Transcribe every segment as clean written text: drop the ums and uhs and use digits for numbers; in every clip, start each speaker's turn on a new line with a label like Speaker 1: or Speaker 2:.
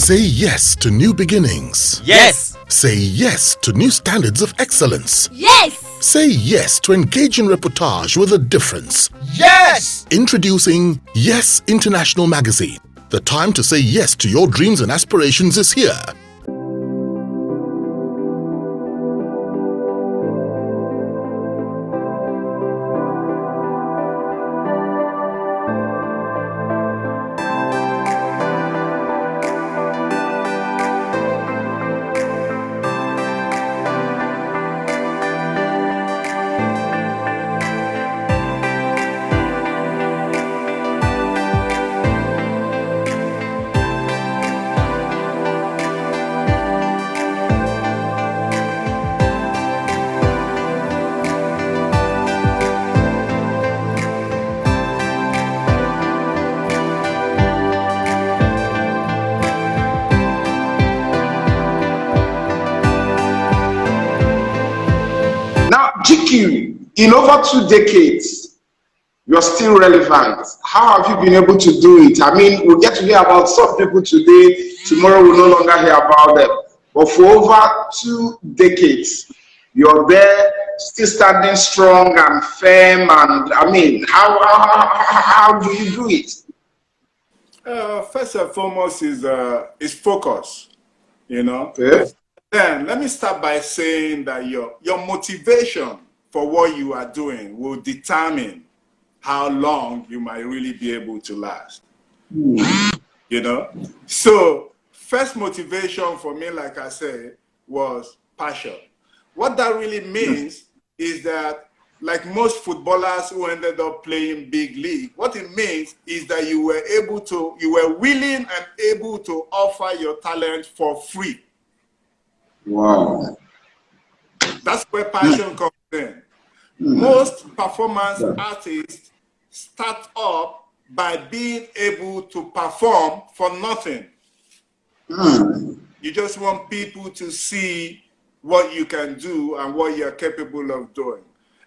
Speaker 1: Say yes to new beginnings.
Speaker 2: Yes.
Speaker 1: Say yes to new standards of excellence.
Speaker 3: Yes.
Speaker 1: Say yes to engaging reportage with a difference.
Speaker 2: Yes.
Speaker 1: Introducing Yes International Magazine. The time to say yes to your dreams and aspirations is here.
Speaker 4: In over 2 decades, you're still relevant. How have you been able to do it? I mean, we'll get to hear about some people today, tomorrow we'll no longer hear about them. But for over 2 decades, you're there, still standing strong and firm. And I mean, how do you do it?
Speaker 5: First and foremost is focus, you know.
Speaker 4: Okay.
Speaker 5: Then let me start by saying that your motivation for what you are doing will determine how long you might really be able to last. You know? So first motivation for me, like I said, was passion. What that really means is that, like most footballers who ended up playing big league, what it means is that you were willing and able to offer your talent for free.
Speaker 4: Wow.
Speaker 5: That's where passion comes in. Most performance artists start up by being able to perform for nothing. You just want people to see what you can do and what you're capable of doing.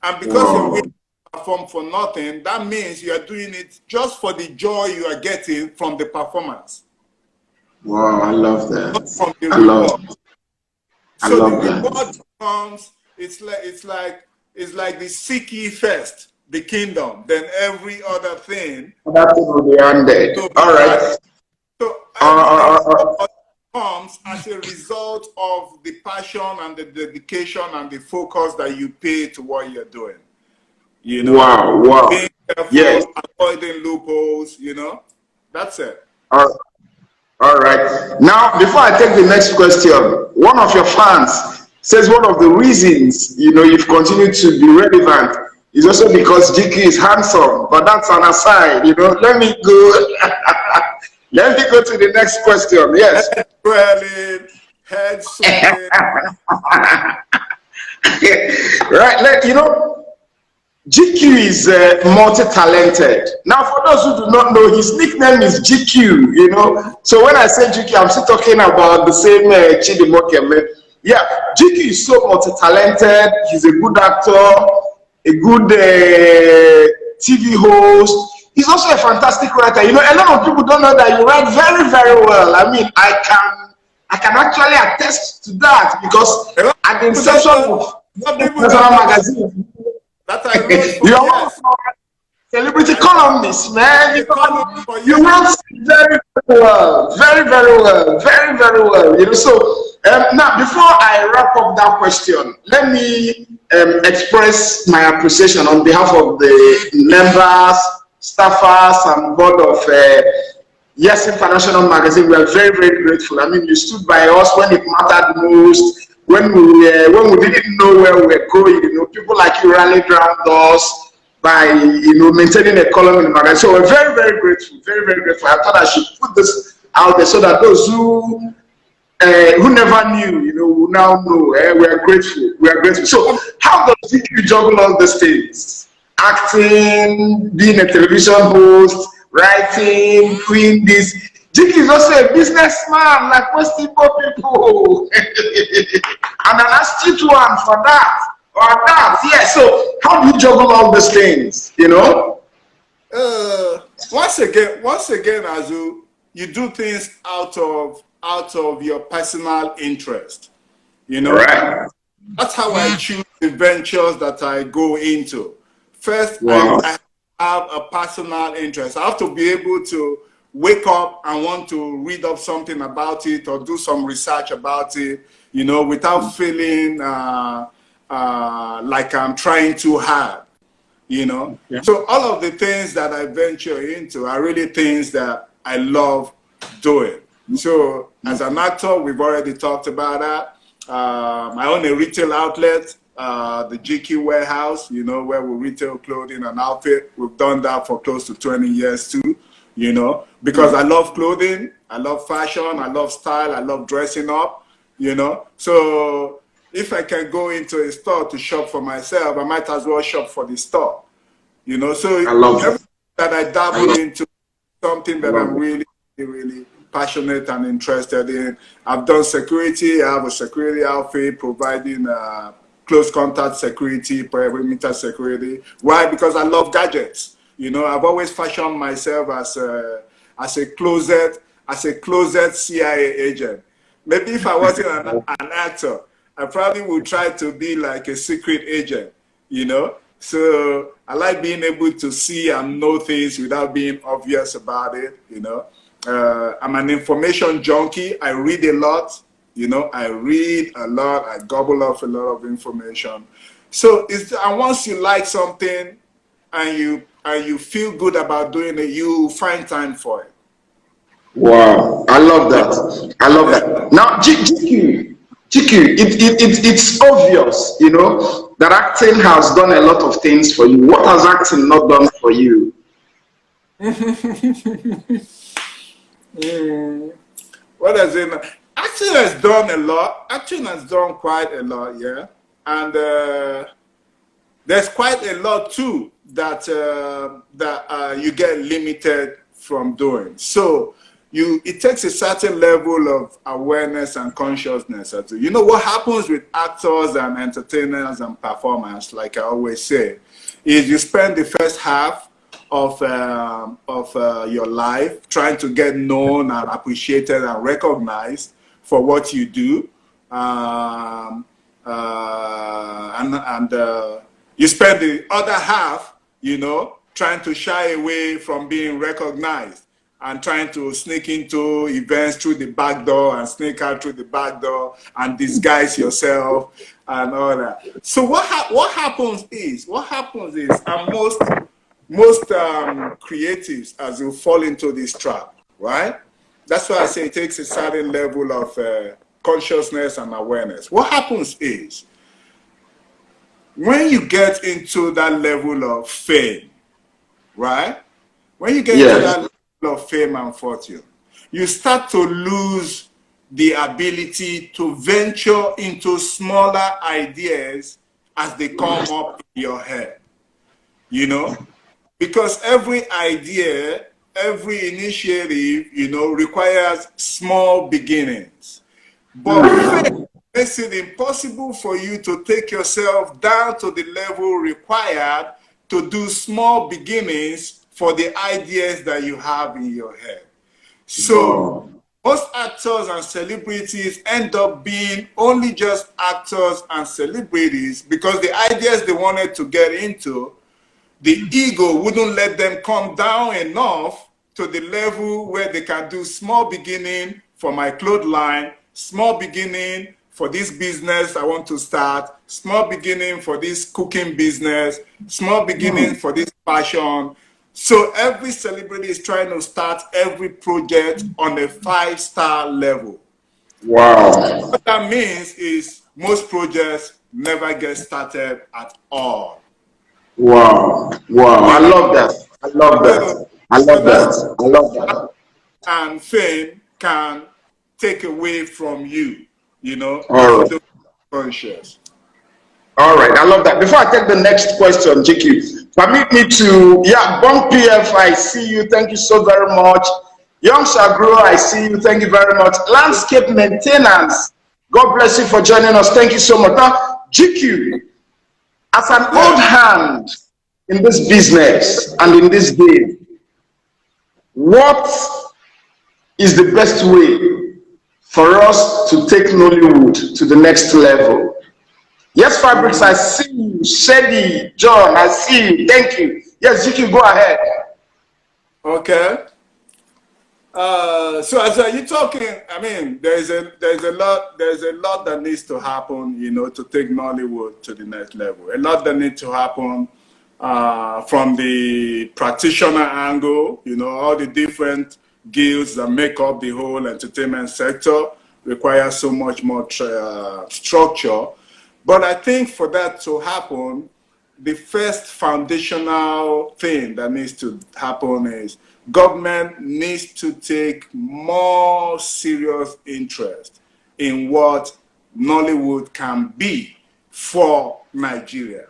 Speaker 5: And because you're willing to perform for nothing, that means you are doing it just for the joy you are getting from the performance.
Speaker 4: Wow, I love that.
Speaker 5: Not from the
Speaker 4: I
Speaker 5: reward.
Speaker 4: love that.
Speaker 5: So the reward comes, it's like the seek ye first, the kingdom, then every other thing.
Speaker 4: That will be ended. All right.
Speaker 5: So everything comes as a result of the passion and the dedication and the focus that you pay to what you're doing. You know,
Speaker 4: wow.
Speaker 5: Being careful,
Speaker 4: Yes.
Speaker 5: avoiding loopholes, you know, that's it.
Speaker 4: All right. Now, before I take the next question, one of your fans says one of the reasons, you've continued to be relevant is also because GK is handsome, but that's an aside, Let me go. Let me go to the next question. Yes.
Speaker 5: Head swelling.
Speaker 4: Right. GQ is multi-talented. Now, for those who do not know, his nickname is GQ, So when I say GQ, I'm still talking about the same Chidi Mokeme. Yeah, GQ is so multi-talented. He's a good actor, a good TV host. He's also a fantastic writer. A lot of people don't know that you write very, very well. I mean, I can actually attest to that because at the inception of Personal Magazine, you're one of our celebrity columnists, man. You wrote very, very well, very, very well, very, very well. So now, before I wrap up that question, let me express my appreciation on behalf of the members, staffers, and board of Yes International Magazine. We are very, very grateful. I mean, you stood by us when it mattered most. When we didn't know where we were going, people like you rallied around us by maintaining a column in the magazine. So we're very, very grateful, very, very grateful. I thought I should put this out there so that those who never knew, will now know. We are grateful. We are grateful. So how does you juggle all these things? Acting, being a television host, writing, doing this. Jiki is also a businessman like most people. And an astute one for that. Or that. Yeah. So how do you juggle all these things?
Speaker 5: Once again, Azu, you do things out of out of your personal interest. You know,
Speaker 4: Right.
Speaker 5: that's how I choose the ventures that I go into. First,
Speaker 4: Wow.
Speaker 5: I have a personal interest. I have to be able to wake up and want to read up something about it or do some research about it, you know, without feeling like I'm trying too hard, you know.
Speaker 4: Yeah.
Speaker 5: So all of the things that I venture into are really things that I love doing. So as an actor, we've already talked about that. I own a retail outlet, the GQ warehouse, you know, where we retail clothing and outfit. We've done that for close to 20 years too, you know, because I love clothing, I love fashion, I love style, I love dressing up, you know. So if I can go into a store to shop for myself, I might as well shop for the store, you know. So
Speaker 4: I love
Speaker 5: everything that I dabble into, something that I'm
Speaker 4: it.
Speaker 5: really, really passionate and interested in. I've done security. I have a security outfit providing close contact security, perimeter security. Why? Because I love gadgets. You know, I've always fashioned myself as a closet CIA agent. Maybe if I wasn't an actor, I probably would try to be like a secret agent, you know? So I like being able to see and know things without being obvious about it, you know? I'm an information junkie. I read a lot, you know, I read a lot. I gobble up a lot of information. So and once you like something and you feel good about doing it, you find time for it.
Speaker 4: Wow, I love that. I love that. Now, GQ, it's obvious, you know, that acting has done a lot of things for you. What has acting not done for you?
Speaker 5: What has it? Acting has done a lot. Acting has done quite a lot, yeah. And there's quite a lot too that you get limited from doing. So it takes a certain level of awareness and consciousness. You know what happens with actors and entertainers and performers, like I always say, is you spend the first half of your life trying to get known and appreciated and recognized for what you do, and you spend the other half, you know, trying to shy away from being recognized and trying to sneak into events through the back door and sneak out through the back door and disguise yourself and all that. So what happens is, and most creatives as you fall into this trap, right? That's why I say it takes a certain level of consciousness and awareness. What happens is, when you get into that level of fame, right? When you get into that level of fame and fortune, you start to lose the ability to venture into smaller ideas as they come up in your head, you know? Because every idea, every initiative, you know, requires small beginnings. But fame makes it impossible for you to take yourself down to the level required to do small beginnings for the ideas that you have in your head. So most actors and celebrities end up being only just actors and celebrities because the ideas they wanted to get into, the ego wouldn't let them come down enough to the level where they can do small beginning for my clothes line, small beginning for this business I want to start, small beginning for this cooking business, small beginning for this fashion. So every celebrity is trying to start every project on a 5-star level.
Speaker 4: Wow.
Speaker 5: What that means is most projects never get started at all.
Speaker 4: Wow. Wow. I love that. I love that. I love that. I love that.
Speaker 5: And fame can take away from you, you know,
Speaker 4: All
Speaker 5: if
Speaker 4: right.
Speaker 5: you don't be conscious.
Speaker 4: All right. I love that. Before I take the next question, GQ, permit me to, Bon PF, I see you. Thank you so very much. Young Shagro, I see you. Thank you very much. Landscape maintenance. God bless you for joining us. Thank you so much. Now, GQ, as an old hand in this business and in this game, what is the best way for us to take Nollywood to the next level. Yes, Fabrics, I see you. Chidi, John, I see you. Thank you. Yes, you can go ahead.
Speaker 5: Okay. So as you're talking, I mean, there's a lot that needs to happen, you know, to take Nollywood to the next level. A lot that needs to happen from the practitioner angle, you know, all the different guilds that make up the whole entertainment sector require so much more structure. But I think for that to happen, the first foundational thing that needs to happen is government needs to take more serious interest in what Nollywood can be for Nigeria.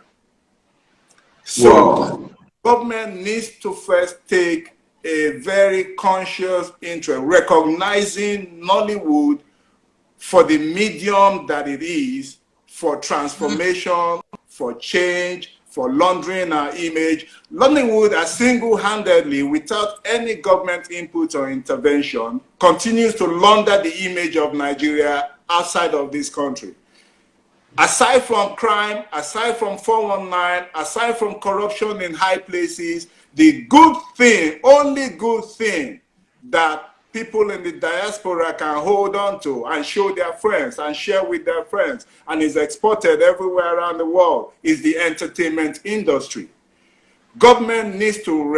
Speaker 5: So government needs to first take a very conscious interest, recognizing Nollywood for the medium that it is, for transformation, for change, for laundering our image. Nollywood has single-handedly, without any government input or intervention, continues to launder the image of Nigeria outside of this country. Aside from crime, aside from 419, aside from corruption in high places, the good thing, only good thing that people in the diaspora can hold on to and show their friends and share with their friends and is exported everywhere around the world is the entertainment industry. Government needs to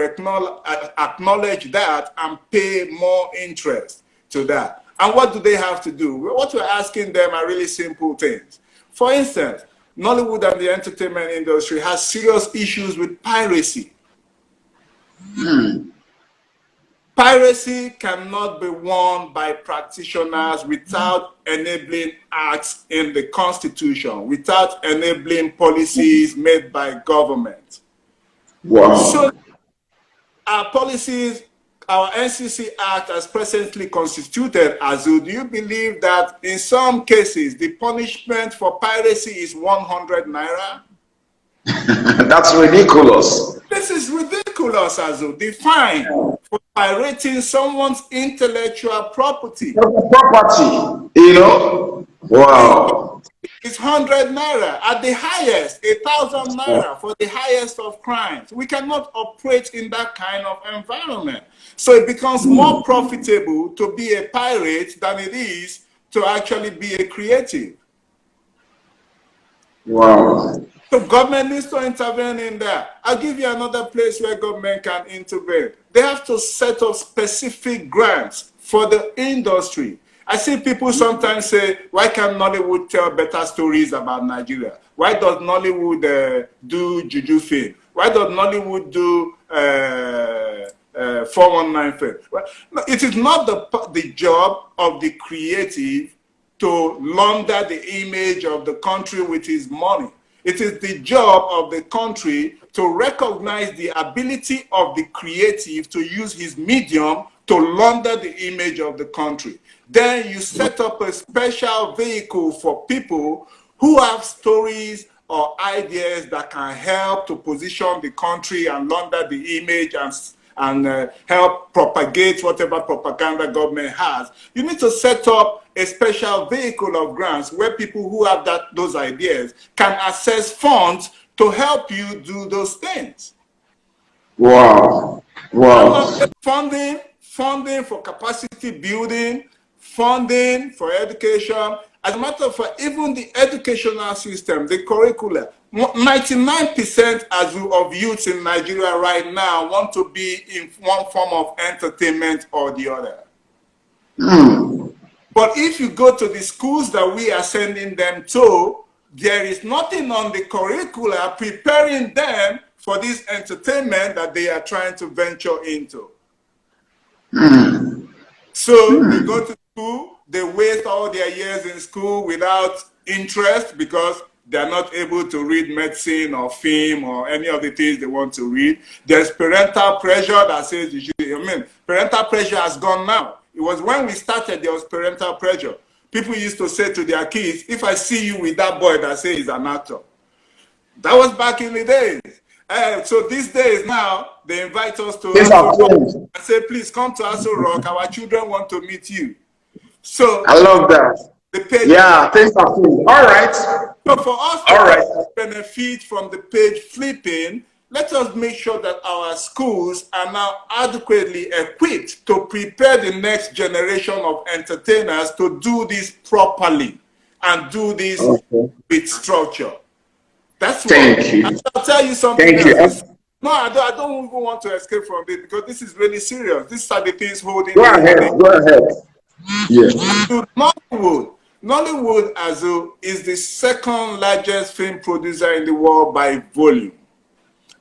Speaker 5: acknowledge that and pay more interest to that. And what do they have to do? What we're asking them are really simple things. For instance, Nollywood and the entertainment industry has serious issues with piracy. Piracy cannot be won by practitioners without enabling acts in the Constitution, without enabling policies made by government.
Speaker 4: Wow.
Speaker 5: So our policies, our NCC Act as presently constituted, Azu, do you believe that in some cases the punishment for piracy is 100 naira?
Speaker 4: That's ridiculous.
Speaker 5: This is ridiculous, Azu. The fine for pirating someone's intellectual property.
Speaker 4: Property, you know? Wow.
Speaker 5: It's 100 naira. At the highest, 1,000 naira for the highest of crimes. We cannot operate in that kind of environment. So it becomes more profitable to be a pirate than it is to actually be a creative.
Speaker 4: Wow.
Speaker 5: So government needs to intervene in that. I'll give you another place where government can intervene. They have to set up specific grants for the industry. I see people sometimes say, why can't Nollywood tell better stories about Nigeria? Why does Nollywood do juju film? Why does Nollywood do 419 film? Well, no, it is not the job of the creative to launder the image of the country with his money. It is the job of the country to recognize the ability of the creative to use his medium to launder the image of the country. Then you set up a special vehicle for people who have stories or ideas that can help to position the country and launder the image and help propagate whatever propaganda government has. You need to set up a special vehicle of grants where people who have those ideas can access funds to help you do those things.
Speaker 4: Wow. Wow.
Speaker 5: Funding for capacity building, funding for education. As a matter of fact, even the educational system, the curricula, 99% of youths in Nigeria right now want to be in one form of entertainment or the other. But if you go to the schools that we are sending them to, there is nothing on the curricula preparing them for this entertainment that they are trying to venture into. So they go to school, they waste all their years in school without interest because they're not able to read medicine or film or any of the things they want to read. There's parental pressure that says you should, parental pressure has gone now. It was when we started, there was parental pressure. People used to say to their kids, if I see you with that boy that says he's an actor. That was back in the days. So these days now, they invite us to Aso Rock and say, please come to Aso Rock. Our children want to meet you. So
Speaker 4: I love that.
Speaker 5: the page.
Speaker 4: Yeah, things are cool. All right.
Speaker 5: So for us to benefit from the page flipping, let us make sure that our schools are now adequately equipped to prepare the next generation of entertainers to do this properly and do this with structure. That's
Speaker 4: Thank you.
Speaker 5: I'll tell you something
Speaker 4: Thank
Speaker 5: else.
Speaker 4: you.
Speaker 5: No, I don't even want to escape from this because this is really serious. These are the things holding
Speaker 4: Go
Speaker 5: me
Speaker 4: ahead.
Speaker 5: today.
Speaker 4: Go ahead. Yeah.
Speaker 5: Nollywood, Azu, is the second largest film producer in the world by volume,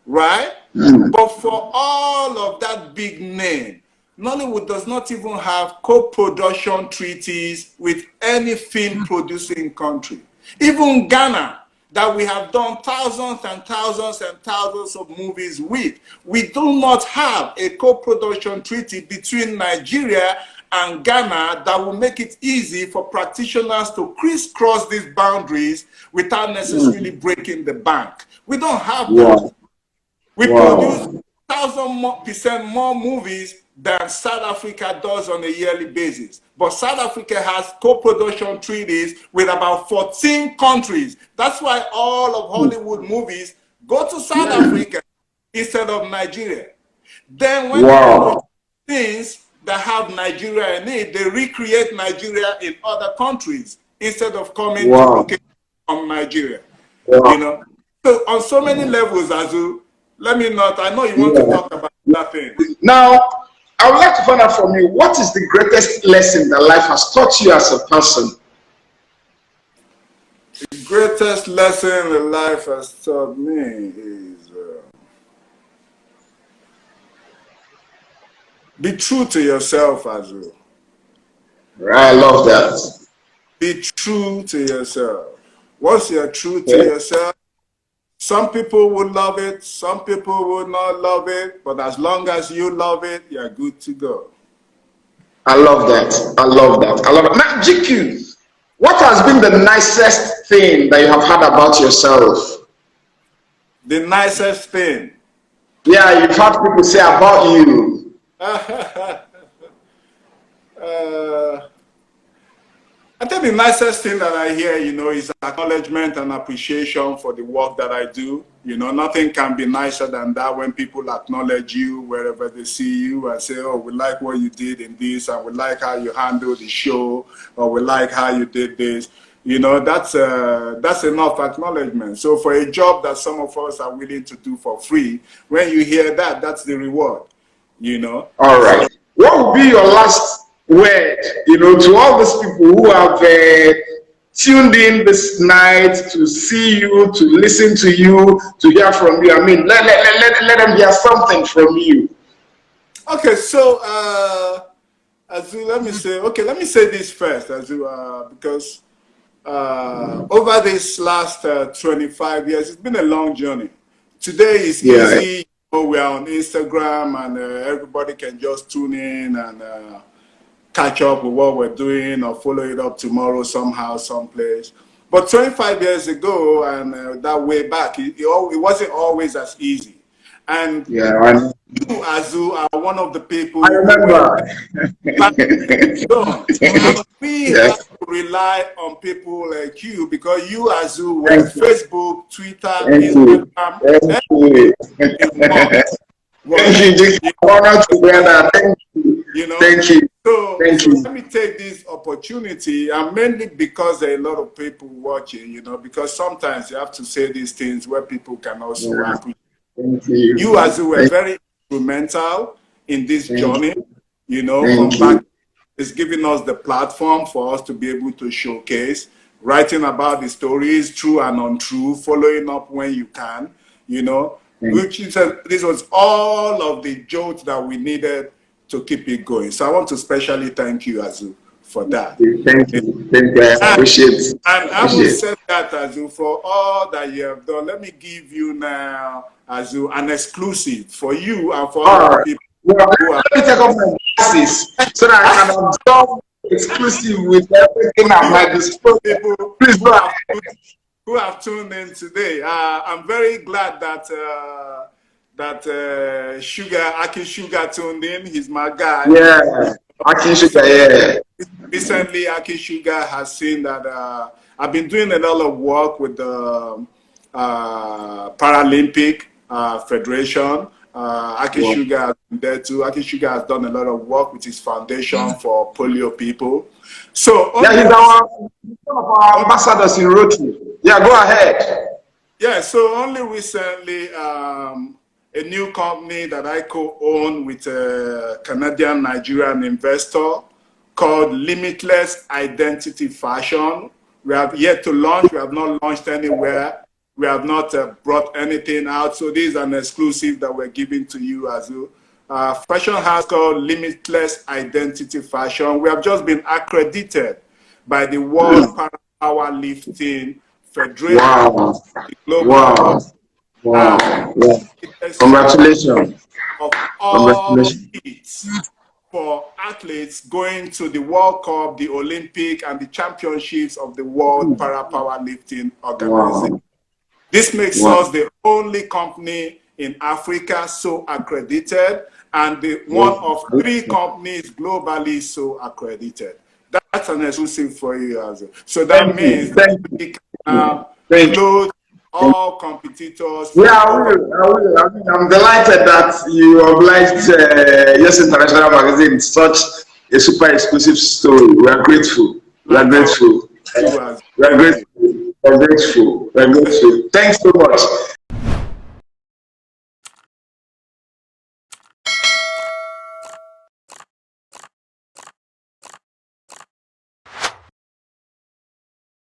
Speaker 5: right? But for all of that big name, Nollywood does not even have co-production treaties with any film producing country. Even Ghana, that we have done thousands and thousands and thousands of movies with, we do not have a co-production treaty between Nigeria and Ghana that will make it easy for practitioners to crisscross these boundaries without necessarily breaking the bank. We don't have that. We produce 1,000% more movies than South Africa does on a yearly basis. But South Africa has co-production treaties with about 14 countries. That's why all of Hollywood movies go to South Africa instead of Nigeria. Then when they want to things that have Nigeria in it, they recreate Nigeria in other countries instead of coming to locate from Nigeria. You know, so on so many levels, Azu, let me not. I know you want to talk about that thing.
Speaker 4: Now, I would like to find out from you, what is the greatest lesson that life has taught you as a person?
Speaker 5: The greatest lesson that life has taught me is be true to yourself, Azu.
Speaker 4: I love that.
Speaker 5: Be true to yourself. Once you're true to yourself, some people would love it, some people would not love it, but as long as you love it, you're good to go.
Speaker 4: I love that. I love that. I love it. Now, GQ, what has been the nicest thing that you have heard about yourself?
Speaker 5: The nicest thing?
Speaker 4: Yeah, you've heard people say about you.
Speaker 5: I think the nicest thing that I hear, you know, is acknowledgement and appreciation for the work that I do. You know, nothing can be nicer than that when people acknowledge you wherever they see you and say, oh, we like what you did in this, and we like how you handled the show, or we like how you did this. You know, that's enough acknowledgement. So for a job that some of us are willing to do for free, when you hear that, that's the reward, you know.
Speaker 4: All right. So, what would be your last word, you know, to all these people who have tuned in this night to see you, to listen to you, to hear from you? I mean, let them hear something from you.
Speaker 5: Okay, so Azu, let me say this first, Azu, because over this last 25 years, it's been a long journey. Today is easy. You know, we're on Instagram, and everybody can just tune in and catch up with what we're doing or follow it up tomorrow somehow, someplace. But 25 years ago and that way back, it wasn't always as easy. And you, Azu, are one of the people
Speaker 4: I remember.
Speaker 5: We have to rely on people like you because you, Azu, were Facebook, Twitter, Instagram.
Speaker 4: Thank you. Thank you.
Speaker 5: You know?
Speaker 4: Thank you.
Speaker 5: So let me take this opportunity, and mainly because there are a lot of people watching, you know, because sometimes you have to say these things where people can also appreciate.
Speaker 4: Thank you.
Speaker 5: You, as you were very instrumental in this journey, you know, from back, it's giving us the platform for us to be able to showcase, writing about the stories, true and untrue, following up when you can, you know, which is this was all of the jokes that we needed to keep it going. So I want to specially thank you, Azu, for that.
Speaker 4: Thank you. Thank you. I appreciate it.
Speaker 5: And I will say that, Azu, for all that you have done. Let me give you now, Azu, an exclusive for you and for all the people.
Speaker 4: Let me take off my glasses so that I can absorb exclusive with everything at my disposal. Please go ahead.
Speaker 5: Who have tuned in today. I'm very glad that Aki Sugar tuned in. He's my guy.
Speaker 4: Yeah, Aki Sugar, yeah.
Speaker 5: recently, Aki Sugar has seen that I've been doing a lot of work with the Paralympic Federation. Aki Sugar has been there too. Aki Sugar has done a lot of work with his foundation for polio people. So
Speaker 4: yeah, he's one of our ambassadors in Rotary. Yeah, go ahead.
Speaker 5: Yeah, so only recently, a new company that I co-own with a Canadian Nigerian investor called Limitless Identity Fashion. We have yet to launch. We have not launched anywhere. We have not brought anything out. So this is an exclusive that we're giving to you as a fashion house called Limitless Identity Fashion. We have just been accredited by the World Powerlifting Federation.
Speaker 4: Wow.
Speaker 5: Global
Speaker 4: Wow. Wow. Yeah. Congratulations.
Speaker 5: Of all feats for athletes going to the World Cup, the Olympic, and the championships of the World Powerlifting Organization. Wow. This makes us the only company in Africa so accredited, and the one of 3 companies globally so accredited. That's an exclusive for you, also. So that means that we can include all competitors.
Speaker 4: Yeah, I will. I'm delighted that you obliged Yes International Magazine such a super exclusive story. We are grateful. We are grateful. We are grateful. We are grateful. We are grateful. Thanks so much.